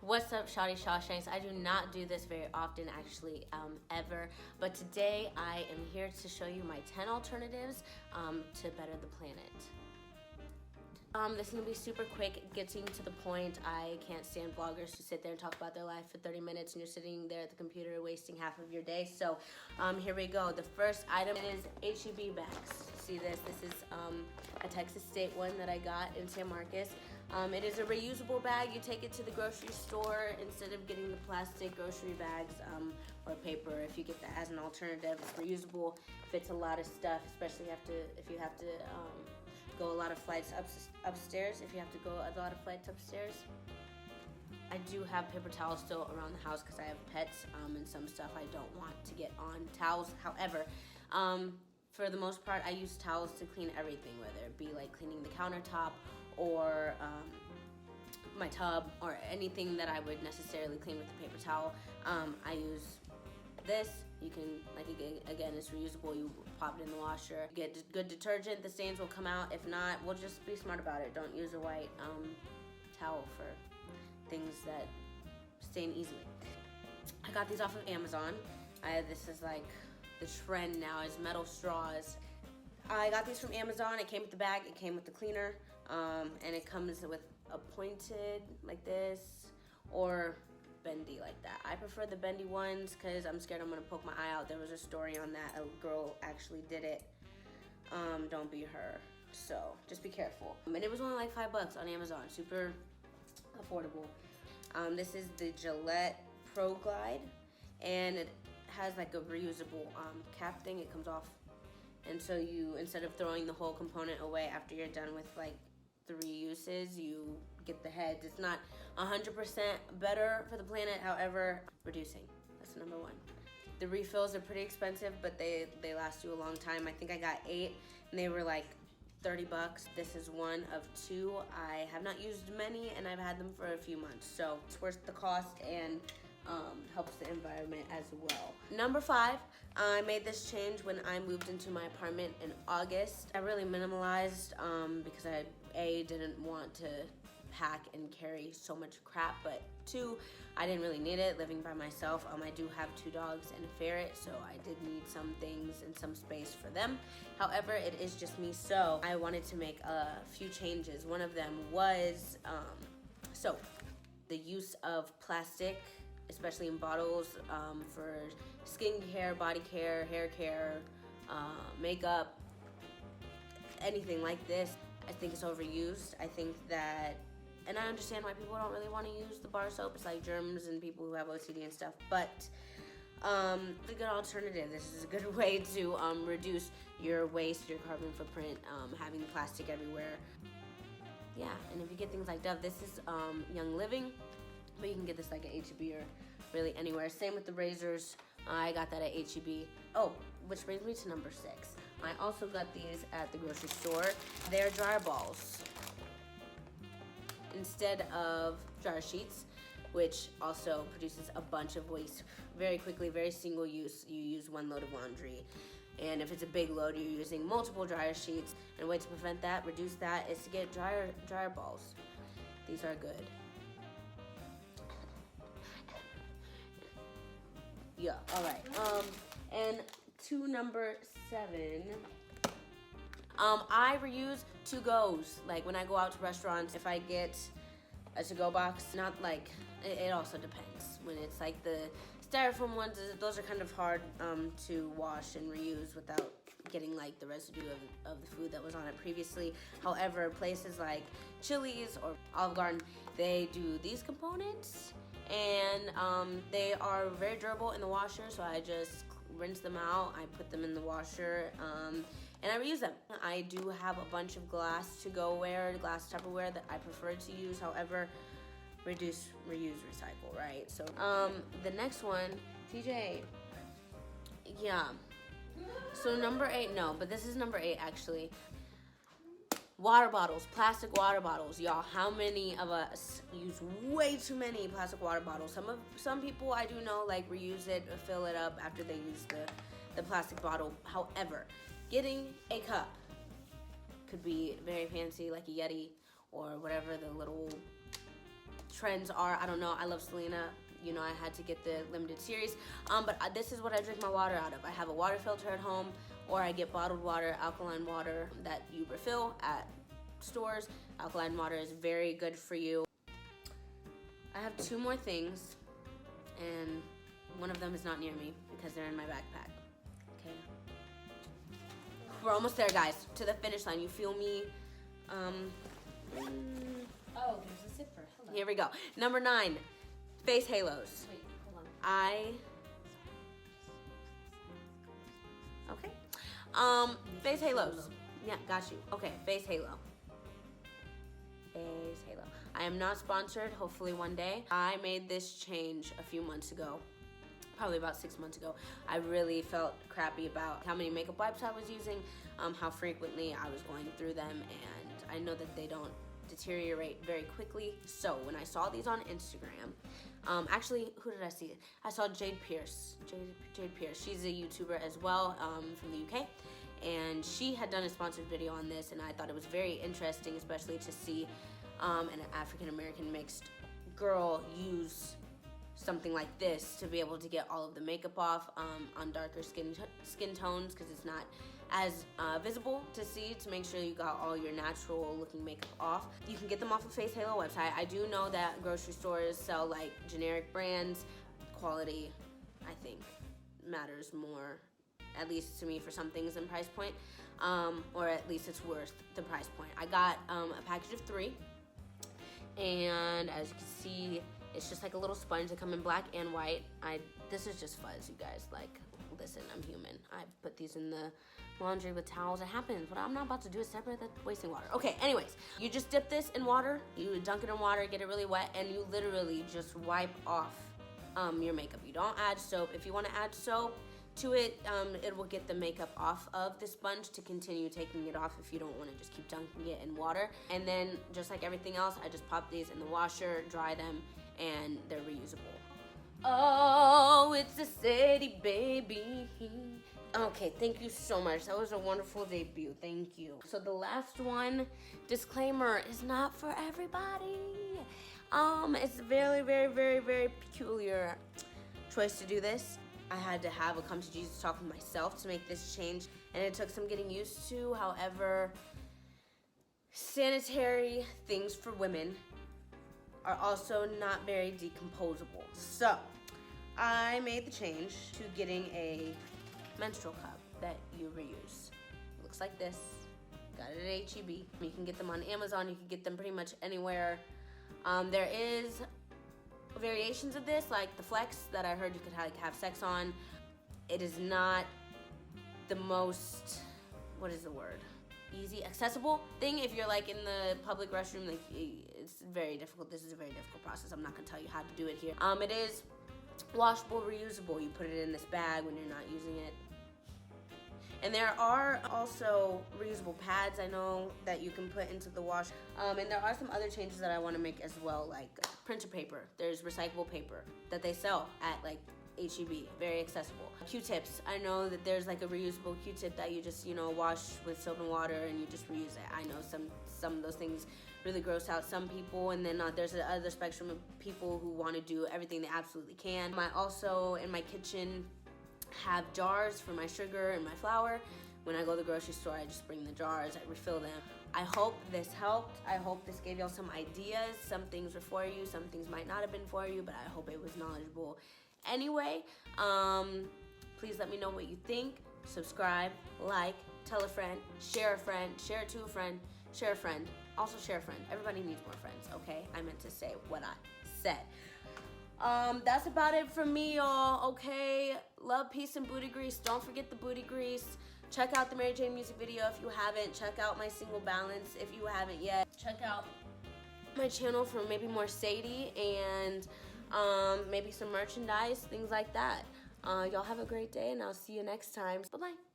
What's up, Shawty Shawshanks? I do not do this very often, actually, ever. But today I am here to show you my 10 alternatives to better the planet. This is gonna be super quick, getting to the point. I can't stand vloggers who sit there and talk about their life for 30 minutes and you're sitting there at the computer wasting half of your day. So here we go. The first item is HTV Bags. See this? This is a Texas State one that I got in San Marcos. It is a reusable bag. You take it to the grocery store instead of getting the plastic grocery bags or paper. If you get that as an alternative, it's reusable, fits a lot of stuff, especially if you have to go a lot of flights upstairs. If you have to go a lot of flights upstairs. I do have paper towels still around the house because I have pets and some stuff I don't want to get on towels. However, for the most part, I use towels to clean everything, whether it be like cleaning the countertop or my tub or anything that I would necessarily clean with a paper towel. I use this. You can, like, again, it's reusable. You pop it in the washer. You get good detergent. The stains will come out. If not, we'll just be smart about it. Don't use a white towel for things that stain easily. I got these off of Amazon. This is like the trend now is metal straws. I got these from Amazon. It came with the bag. It came with the cleaner. And it comes with a pointed like this or bendy like that. I prefer the bendy ones because I'm scared I'm gonna poke my eye out. There was a story on that. A girl actually did it. Don't be her. So just be careful. And it was only like $5 on Amazon. Super affordable. This is the Gillette ProGlide, and it has like a reusable cap thing. It comes off, and so you, instead of throwing the whole component away after you're done with like 3 uses, you get the heads. It's not 100% better for the planet, however, reducing. That's number 1. The refills are pretty expensive, but they last you a long time. I think I got 8 and they were like $30. This is one of 2. I have not used many and I've had them for a few months, so it's worth the cost and helps the environment as well. Number 5, I made this change when I moved into my apartment in August. I really minimalized because I didn't want to pack and carry so much crap, but 2, I didn't really need it living by myself. I do have 2 dogs and a ferret, so I did need some things and some space for them. However, it is just me, so I wanted to make a few changes. One of them was the use of plastic, especially in bottles, for skincare, body care, hair care, makeup, anything like this. I think it's overused. I think that, and I understand why people don't really want to use the bar soap. It's like germs and people who have OCD and stuff, but it's a good alternative. This is a good way to reduce your waste, your carbon footprint, having plastic everywhere. Yeah, and if you get things like Dove, this is Young Living, but you can get this like at HEB or really anywhere. Same with the razors. I got that at HEB. Oh, which brings me to number 6. I also got these at the grocery store. They're dryer balls instead of dryer sheets, which also produces a bunch of waste very quickly, very single use. You use 1 load of laundry. And if it's a big load, you're using multiple dryer sheets. And a way to prevent that, reduce that, is to get dryer balls. These are good. Yeah, all right. And to number 7, I reuse to-goes. Like when I go out to restaurants, if I get a to-go box, not like, it also depends. When it's like the styrofoam ones, those are kind of hard to wash and reuse without getting like the residue of the food that was on it previously. However, places like Chili's or Olive Garden, they do these components, and they are very durable in the washer, so I just rinse them out, I put them in the washer, and I reuse them. I do have a bunch of glass to-go-ware, glass Tupperware that I prefer to use. However, reduce, reuse, recycle, right? So the next one, TJ, yeah. So number 8, no, but this is number 8 actually. Water bottles, plastic water bottles, y'all. How many of us use way too many plastic water bottles? Some people I do know like reuse it, fill it up after they use the plastic bottle. However, getting a cup could be very fancy, like a Yeti or whatever the little trends are. I don't know. I love Selena. You know, I had to get the limited series. But this is what I drink my water out of. I have a water filter at home, or I get bottled water, alkaline water that you refill at stores. Alkaline water is very good for you. I have 2 more things, and one of them is not near me because they're in my backpack. Okay. We're almost there, guys, to the finish line. You feel me? Oh, there's a zipper. Hello. Here we go. Number 9, face halos. Wait, hold on. Okay. Face halos. Yeah, got you. Okay, face halo. Face halo. I am not sponsored, hopefully one day. I made this change a few months ago, probably about 6 months ago. I really felt crappy about how many makeup wipes I was using, how frequently I was going through them, and I know that they don't deteriorate very quickly. So when I saw these on Instagram, actually, who did I see? I saw Jade Pierce. Jade Pierce. She's a YouTuber as well, from the UK, and she had done a sponsored video on this, and I thought it was very interesting, especially to see an African-American mixed girl use something like this to be able to get all of the makeup off on darker skin tones, because it's not as visible to see, to make sure you got all your natural looking makeup off. You can get them off of Face Halo website. I do know that grocery stores sell like generic brands. Quality, I think, matters more, at least to me, for some things than price point, or at least it's worth the price point. I got a package of 3, and as you can see, it's just like a little sponge. They come in black and white. This is just fuzz, you guys. Like, listen, I'm human. I put these in the laundry with towels. It happens, but I'm not about to do it separate. That's wasting water. Okay, anyways, you just dip this in water. You dunk it in water, get it really wet, and you literally just wipe off your makeup. You don't add soap. If you want to add soap to it, it will get the makeup off of the sponge to continue taking it off if you don't want to just keep dunking it in water. And then, just like everything else, I just pop these in the washer, dry them, and they're reusable. Oh, it's a city, baby. Okay, thank you so much. That was a wonderful debut. Thank you. So the last one, disclaimer, is not for everybody. It's a very, very, very, very peculiar choice to do this. I had to have a come to Jesus talk with myself to make this change, and it took some getting used to. However, sanitary things for women are also not very decomposable. So I made the change to getting a menstrual cup that you reuse. It looks like this. Got it at HTV. You can get them on Amazon. You can get them pretty much anywhere. There is variations of this, like the Flex that I heard you could have sex on. It is not the most, what is the word? Easy, accessible thing. If you're like in the public restroom, like, it's very difficult. This is a very difficult process. I'm not gonna tell you how to do it here. It is washable, reusable. You put it in this bag when you're not using it. And there are also reusable pads, I know, that you can put into the wash. And there are some other changes that I want to make as well, like printer paper. There's recyclable paper that they sell at like HEB, very accessible. Q-tips, I know that there's like a reusable Q-tip that you just, wash with soap and water and you just reuse it. I know some of those things really gross out some people, and then there's the other spectrum of people who want to do everything they absolutely can. I also, in my kitchen, have jars for my sugar and my flour. When I go to the grocery store, I just bring the jars, I refill them. I hope this helped. I hope this gave y'all some ideas. Some things were for you, some things might not have been for you, but I hope it was knowledgeable. Anyway, please let me know what you think. Subscribe, like, tell a friend, share it to a friend, share a friend, also share a friend. Everybody needs more friends, okay? I meant to say what I said. That's about it from me, y'all, okay? Love, peace, and booty grease. Don't forget the booty grease. Check out the Mary Jane music video if you haven't. Check out my single balance if you haven't yet. Check out my channel for maybe more Sadie and maybe some merchandise, things like that. Y'all have a great day, and I'll see you next time. Bye-bye.